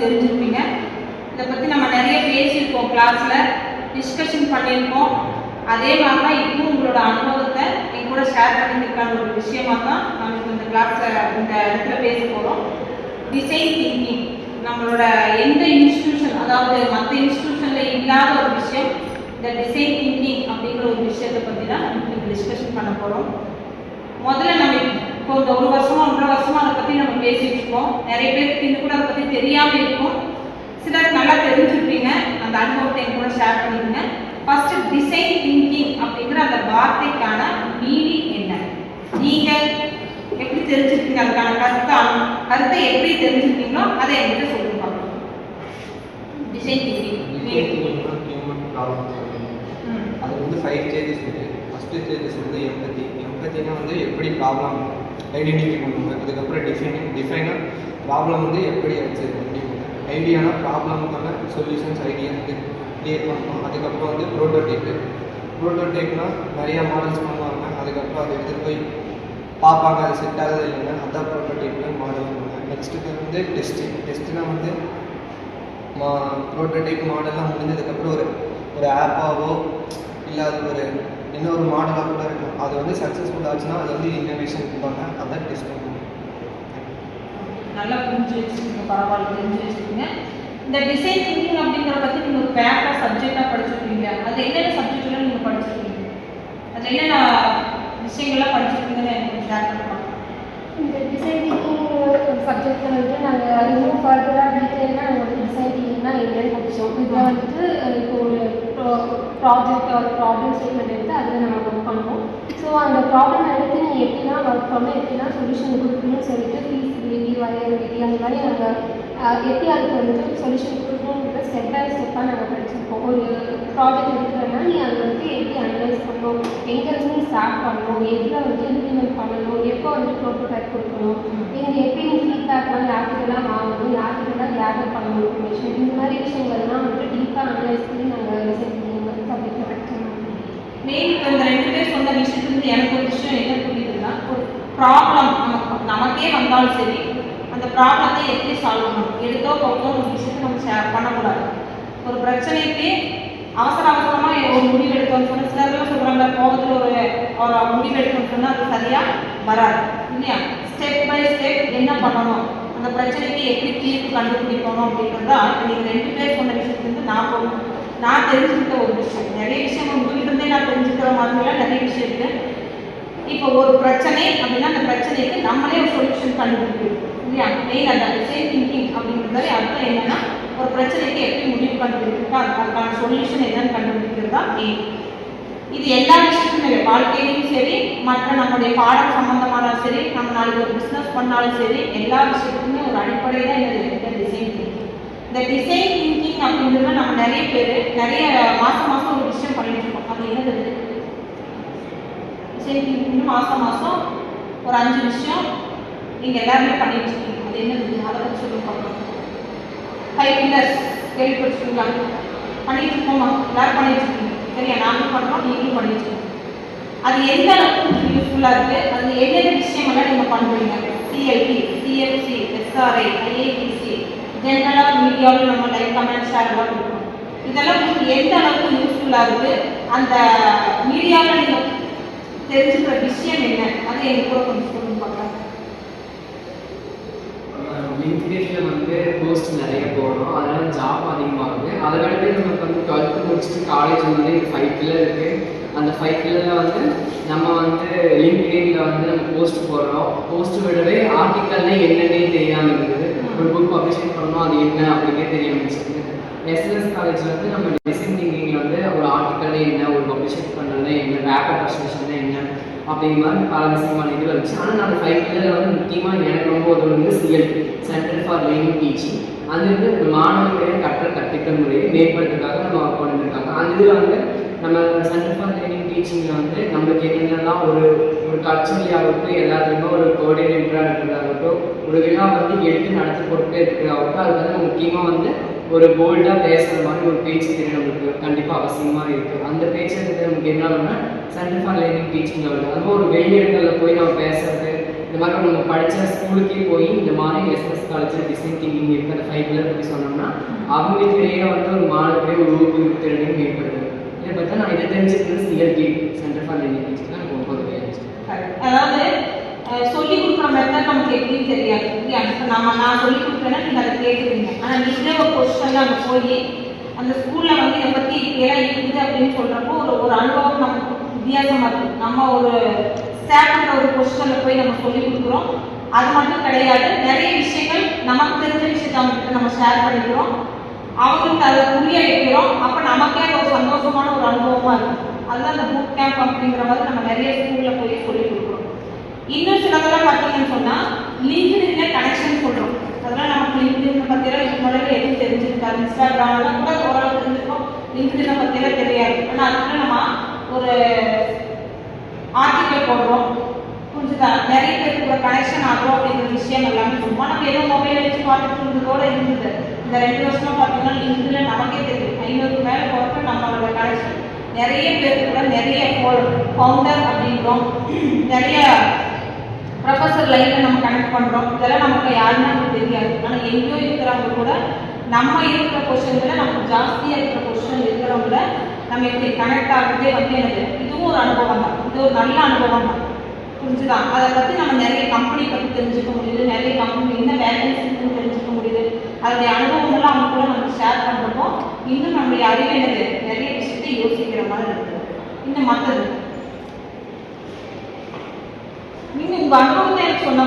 தெரிஞ்சிருப்பீங்க. இதை பற்றி நம்ம நிறைய பேசியிருக்கோம், கிளாஸில் டிஸ்கஷன் பண்ணியிருக்கோம். அதே மாதிரி தான் இப்பவும் உங்களோட அனுபவத்தை என் கூட ஷேர் பண்ணியிருக்கான ஒரு விஷயமாக தான் நம்ம இந்த கிளாஸில் இந்த இடத்துல பேச போகிறோம். டிசைன் திங்கிங் நம்மளோட எந்த இன்ஸ்டிடியூஷன், அதாவது மற்ற இன்ஸ்டிடியூஷனில் இல்லாத ஒரு விஷயம், இந்த டிசைன் திங்கிங் அப்படிங்கிற ஒரு விஷயத்தை பற்றி தான் நம்ம டிஸ்கஷன் பண்ண போகிறோம். முதல்ல நம்ம இப்போ இந்த 1 வருஷமா 1.5 வருஷமா அதை பற்றி நம்ம பேசிட்டு இருக்கோம். நிறைய பேருக்கு இன்னும் கூட அதை பற்றி தெரியாமல் இருக்கும், சிலர் நல்லா தெரிஞ்சுருப்பீங்க. அந்த அனுபவத்தை என் கூட ஷேர் பண்ணிக்கோங்க. ஃபர்ஸ்ட் டிசைன் திங்கிங் அப்படிங்கிற அந்த வார்த்தைக்கான மீனிங் என்ன, நீங்கள் எப்படி தெரிஞ்சுருக்கீங்க, அதுக்கான கருத்தை எப்படி தெரிஞ்சுருக்கீங்களோ அதை என்கிட்ட சொல்லுங்க பார்க்கலாம். டிசைன் திங்கிங் அது வந்து 5 ஸ்டேஜஸ் இருக்குது. ஃபஸ்ட்டு ஸ்டேஜஸ் வந்து எம்பத்தினா வந்து எப்படி ப்ராப்ளம் ஐடென்டிஃபை பண்ணுவாங்க. அதுக்கப்புறம் டிஃபைனாக ப்ராப்ளம் வந்து எப்படி முடியும். ஐடியானா ப்ராப்ளமுக்கான சொல்யூஷன்ஸ் ஐடியா வந்து கிரியேட் பண்ணணும். அதுக்கப்புறம் வந்து ப்ரோட்டோடைப்னால் நிறையா மாடல்ஸ் பண்ணுவாங்க. அதுக்கப்புறம் அதை எடுத்துகிட்டு போய் பார்ப்பாங்க, அது செட் ஆகுது இல்லைன்னா அதான் ப்ரோட்டோடைப்னு மாடல் பண்ணுவாங்க. நெக்ஸ்ட்டு வந்து டெஸ்ட்டுனா வந்து ப்ரோட்டோடைப் மாடல்லாம் முடிஞ்சதுக்கப்புறம் ஒரு ஆப்பாவோ இல்லை அது ஒரு இன்னொரு மாடலாக கூட இருக்கும். அது வந்து சக்ஸஸ்ஃபுல் ஆச்சுன்னா அது வந்து இன்னோவேஷன் இருப்பாங்க. அதான் டெஸ்ட் பண்ணுவாங்க. நல்லா புரிஞ்சு வச்சுக்கோங்க, பரவாயில்ல தெரிஞ்சு வச்சுக்கோங்க. இந்த டிசைன் திங்கிங் அப்படிங்கிற பற்றி நீங்கள் ஒரு பேப்பராக சப்ஜெக்டாக படிச்சிருக்கீங்க. அது என்னென்ன சப்ஜெக்ட்லாம் நீங்கள் படிச்சிருக்கீங்க, அது என்னென்ன விஷயங்கள்லாம் படிச்சிருக்கீங்கன்னு எனக்கு ஷேர் பண்ணலாம். இந்த டிசைன் திங்கிங் சப்ஜெக்டில் வந்துட்டு நாங்கள் இன்னும் ஃபர்தராக டீட்டெயிலாக நாங்கள் வந்து டிசைன் திங்கிங்னா என்னென்னு படித்தோம். இதில் வந்துட்டு இப்போ ஒரு ப்ராஜெக்ட் ஒரு ப்ராப்ளம் ஸ்டேட்மெண்ட் எடுத்து அதில் நம்ம ஒர்க் பண்ணுவோம். ஸோ அந்த ப்ராப்ளம் எடுத்து நீங்கள் எப்படிலாம் ஒர்க் பண்ணணும், எப்படிலாம் சொல்யூஷன் கொடுக்கணும்னு சொல்லிட்டு ஃபீஸிபிலிட்டி வரையபிலிட்டி அந்த மாதிரி நாங்கள் எப்படி அதுக்கு வந்துட்டு சொல்யூஷன் கொடுக்கணுங்கிற ஸ்டெப் பை ஸ்டெப்பாக நாங்கள் படிச்சிருக்கோம். ஒரு ப்ராஜெக்ட் எடுக்கிறோன்னா நீ அதை வந்து எப்படி அனலைஸ் பண்ணணும், எங்கேருந்து நீ ஸ்டார்ட் பண்ணணும், எதில் வந்து இம்ப்ளிமெண்ட் பண்ணணும், எப்போ வந்து ப்ரோட்டோடைப் கொடுக்கணும், நீங்கள் எப்படி நீ ஃபீட்பேக்லாம் யார்கிட்டலாம் வாங்கணும், யார்கிட்டலாம் கேதர் பண்ணணும் இன்ஃபர்மேஷன், இந்த மாதிரி விஷயங்கள்லாம் வந்துட்டு டீப்பாக அனலைஸ் பண்ணி நாங்கள் ரிசர்ச் சப்ஜெக்டில் படித்தோம். மெயின் இப்போ இந்த 2 பேர் சொன்ன விஷயத்துலேருந்து எனக்கு ஒரு விஷயம் என்ன புரியுதுன்னா, ஒரு ப்ராப்ளம் நமக்கே வந்தாலும் சரி, அந்த ப்ராப்ளத்தை எப்படி சால்வ் பண்ணணும், எடுத்தோ போட்டோ ஒரு விஷயத்தை நம்ம ஷேர் பண்ணக்கூடாது. ஒரு பிரச்சனைக்கு அவசரமாக ஒரு முடிவு எடுத்தோம்னு சொன்னால், சிலர்லாம் சொல்கிறாங்க கோபத்தில் ஒரு முடிவு எடுத்தோம்னு சொன்னால் அது சரியாக வராது இல்லையா. ஸ்டெப் பை ஸ்டெப் என்ன பண்ணணும், அந்த பிரச்சனைக்கு எப்படி தீர்வு கண்டுபிடிக்கணும் அப்படின்றதா நீங்கள் 2 பேர் சொன்ன விஷயத்துலேருந்து நான் தெரிஞ்சுக்கிட்ட ஒரு விஷயம். நிறைய விஷயம் உங்கள்கிட்டருந்தே நான் தெரிஞ்சுக்கிற மாதிரிலாம் நிறைய விஷயம் இருக்குது. இப்போ ஒரு பிரச்சனை அப்படின்னா அந்த பிரச்சனைக்கு நம்மளே ஒரு சொல்யூஷன் கண்டுபிடிக்கணும் இல்லையா. மெயின் அந்த டிசைன் திங்கிங் அப்படிங்கிறது அர்த்தம் என்னன்னா, ஒரு பிரச்சனைக்கு எப்படி முடிவு கண்டுபிடிக்கிறதா அதுக்கான சொல்யூஷன் என்னன்னு கண்டுபிடிக்கிறதா மெயின். இது எல்லா விஷயத்துமே இல்லை, வாழ்க்கையிலையும் சரி, மற்ற நம்மளுடைய பாடம் சம்மந்தமானாலும் சரி, நம்ம நாளைக்கு ஒரு பிஸ்னஸ் பண்ணாலும் சரி, எல்லா விஷயத்துக்குமே ஒரு அடிப்படை தான் இந்த டிசைன் திங்கிங். இந்த டிசைன் திங்கிங் அப்படிங்கிறத நம்ம நிறைய பேர் நிறைய மாதம் ஒரு விஷயம் பண்ணிட்டு இருக்கோம். அது என்னது டிசைன் திங்கிங்? மாதம் ஒரு 5 விஷயம் நீங்கள் எல்லாருமே பண்ணிட்டு இருக்கீங்க. அது என்னது, அதை பற்றி சொல்லி பார்க்கலாம். 5 பில்லர்ஸ் கேள்விப்பட்டிருக்கீங்களா? பண்ணிட்டு இருக்கோமா? எல்லாரும் பண்ணிட்டு இருக்கீங்க சரியா. நாங்களும் பண்ணுறோம், நீங்களும் பண்ணிட்டு இருக்கோம். அது எந்த அளவுக்கு யூஸ்ஃபுல்லாக இருக்குது, அது என்னென்ன விஷயமெல்லாம் நீங்கள் பண்ணுறீங்க. சிஎல்டி, சிஎஃப்சி, எஸ்ஆர்ஐ, ஐஏபிசி, ஜென்ரலாக மீடியாவில் நம்ம லைக் கமெண்ட் ஷேர் எல்லாம் கொடுக்கணும். இதெல்லாம் உங்களுக்கு எந்த அளவுக்கு யூஸ்ஃபுல்லாக இருக்குது, அந்த மீடியாவில் நீங்கள் தெரிஞ்சுக்கிற விஷயம் என்ன, அதை எனக்கு கூட கொஞ்சம் சொல்லுங்க பார்க்கலாம். லிங்க்டின்ல வந்து போஸ்ட் நிறைய போடுறோம், அதனால ஜாப் அதிகமாகுது. அதை விடவே நமக்கு வந்து 12th முடிச்சுட்டு காலேஜ் வந்து 5 பில்லர் இருக்குது. அந்த 5 பில்லரில் வந்து நம்ம வந்து லிங்க்டின்ல வந்து நம்ம போஸ்ட் போடுறோம். போஸ்ட் விடவே ஆர்டிக்கல்னா என்னன்னே தெரியாமல் இருக்குது. ஒரு புக் பப்ளிஷ் பண்ணணும், அது என்ன அப்படின்னே தெரியாமல் இருந்துச்சு. எஸ்எஸ் காலேஜில் வந்து நம்ம டிசைன் திங்கிங்கில் வந்து ஒரு ஆர்டிக்கல்னா என்ன, ஒரு பப்ளிஷ் பண்ணுறதுனா என்ன, ரேப்பர் ப்ரெசன்டேஷன்னா என்ன அப்படிங்கிற மாதிரி பல விஷயமான இது வந்துச்சு. ஆனால் நான் 5 பில்லரில் வந்து முக்கியமாக எனக்கு ரொம்ப ஒரு வந்து CLT, centre for learning teaching, அது வந்து மாணவர்களுடைய கற்பித்தல் முறையை மேம்படுத்துறதுக்காக நம்ம கொண்டு வந்திருக்காங்க. அந்த இதில் வந்து நம்ம சென்டர் ஃபார் லேர்னிங் டீச்சிங்கில் வந்து நம்மளுக்கு என்னென்னலாம் ஒரு கல்ச்சரலாகட்டும், எல்லாத்துலேயுமே ஒரு கோஆர்டினேட்டராக இருக்கிறதாகட்டும், ஒரு விழா வந்து எடுத்து நடத்தி கொடுத்தே இருக்கிறதாகட்டும், அது வந்து முக்கியமாக வந்து ஒரு போல்டாக பேசுகிற மாதிரி ஒரு பேச்சு திறன் நம்மளுக்கு கண்டிப்பாக அவசியமாக இருக்குது. அந்த பேச்சு நமக்கு என்னன்னா centre for learning teaching level, அதுவும் ஒரு வெளியிடங்களில் போய் நம்ம பேசுறது, இந்த மாதிரி நம்ம படித்த ஸ்கூலுக்கே போய் இந்த மாதிரி எஸ்எஸ் காலேஜில் டிசைன் திங்கிங் இருக்குது அந்த 5 பில்லர் பற்றி சொன்னோம்னா அவங்களுக்கிடையே வந்து ஒரு மாணவர்களே ஒரு ஊக்குவிப்பு திறனையும் ஏற்படுது. இதை பார்த்தா நான் இதை தெரிஞ்சுக்கிறது சிஎல்டி சென்டர் ஃபார் லினியேஜ் தான் ரொம்ப உதவியாச்சு. அதாவது சொல்லிக் கொடுக்குற மெத்தட் நமக்கு எப்படின்னு தெரியாது இல்லையா? இப்போ நான் சொல்லிக் கொடுக்குறேன்னா நீங்கள் அதை கேட்குறீங்க. ஆனால் நீங்களே ஒரு கொஸ்டின் அங்கே போய் அந்த ஸ்கூலில் வந்து இதை பற்றி இப்படியெல்லாம் இருக்குது அப்படின்னு சொல்கிறப்போ ஒரு அனுபவம் நமக்கு வித்தியாசமாக இருக்குது. நம்ம ஒரு ஸ்டாஃப்ன்ற ஒரு கொஸ்டினில் போய் நம்ம சொல்லிக் கொடுக்குறோம். அது மட்டும் கிடையாது, நிறைய விஷயங்கள் நமக்கு தெரிஞ்ச விஷயத்தை அவங்ககிட்ட நம்ம ஷேர் பண்ணிக்கிறோம், அவங்களுக்கு அதை புரிய வைக்கிறோம். அப்போ நமக்கே ஒரு சந்தோஷமான ஒரு அனுபவமாக இருக்கும். அதுதான் அந்த பூட் கேம்ப் அப்படிங்கிற மாதிரி நம்ம நிறைய ஸ்கூலில் போய் சொல்லிக் கொடுக்குறோம். இன்னும் சிலதெல்லாம் பார்த்தீங்கன்னு சொன்னால் லிங்க்டின்ல கனெக்ஷன் சொல்கிறோம். அதெல்லாம் நமக்கு லிங்க்டின் பற்றியெல்லாம் இதுக்கு முன்னாடி எதுவும் தெரிஞ்சிருக்காது. இன்ஸ்டாகிராம்லாம் கூட ஓரளவு தெரிஞ்சிருக்கோம், லிங்க்டினை பற்றியெல்லாம் தெரியாது. ஆனால் அதுக்குள்ள நம்ம ஒரு ஆர்டிக்கல் போடுறோம், புரிஞ்சுதா? நிறைய பேருக்கு கூட கனெக்ஷன் ஆகும் அப்படிங்கிற விஷயம் எல்லாமே சும்மா நம்ம ஏதோ மொபைல் வச்சு பார்த்துட்டு இருந்ததோட இருந்தது. இந்த 2 வருஷமா பார்த்தீங்கன்னா லிங்க்டின்ல நமக்கே தெரியும் 500க்கு மேலே போட்டு நம்மளோட கனெக்ஷன் நிறைய பேருக்கு கூட நிறைய ஃபவுண்டர் அப்படிங்கிறோம், நிறைய ப்ரொஃபஸர் லைனில் நம்ம கனெக்ட் பண்ணுறோம். இதெல்லாம் நமக்கு யாருன்னு நமக்கு தெரியாது. ஆனால் எங்கேயோ இருக்கிறவங்க கூட நம்ம இருக்கிற கொஸ்டின்களை நமக்கு ஜாஸ்தியாக இருக்கிற கொஸ்டின் இருக்கிறவங்கள நம்ம இப்படி கனெக்ட் ஆகிறதே வந்து எனக்கு இதுவும் ஒரு அனுபவம் தான். இது ஒரு நல்ல அனுபவம் தான், புரிஞ்சுதான்? அதை பற்றி நம்ம நிறைய கம்பெனி பற்றி தெரிஞ்சுக்க முடியுது, நிறைய கம்பெனி என்ன வேகன்சின்னு தெரிஞ்சுக்க முடியுது. அதனுடைய அனுபவங்கள்லாம் அவங்க கூட நமக்கு ஷேர் பண்ணுறப்போ இன்னும் நம்மளுடைய அறிவு எனக்கு நிறைய விஷயத்தை யோசிக்கிற மாதிரி இருக்குது. இன்னும் மற்றது நீங்கள் உங்கள் அனுபவத்தை எனக்கு சொன்ன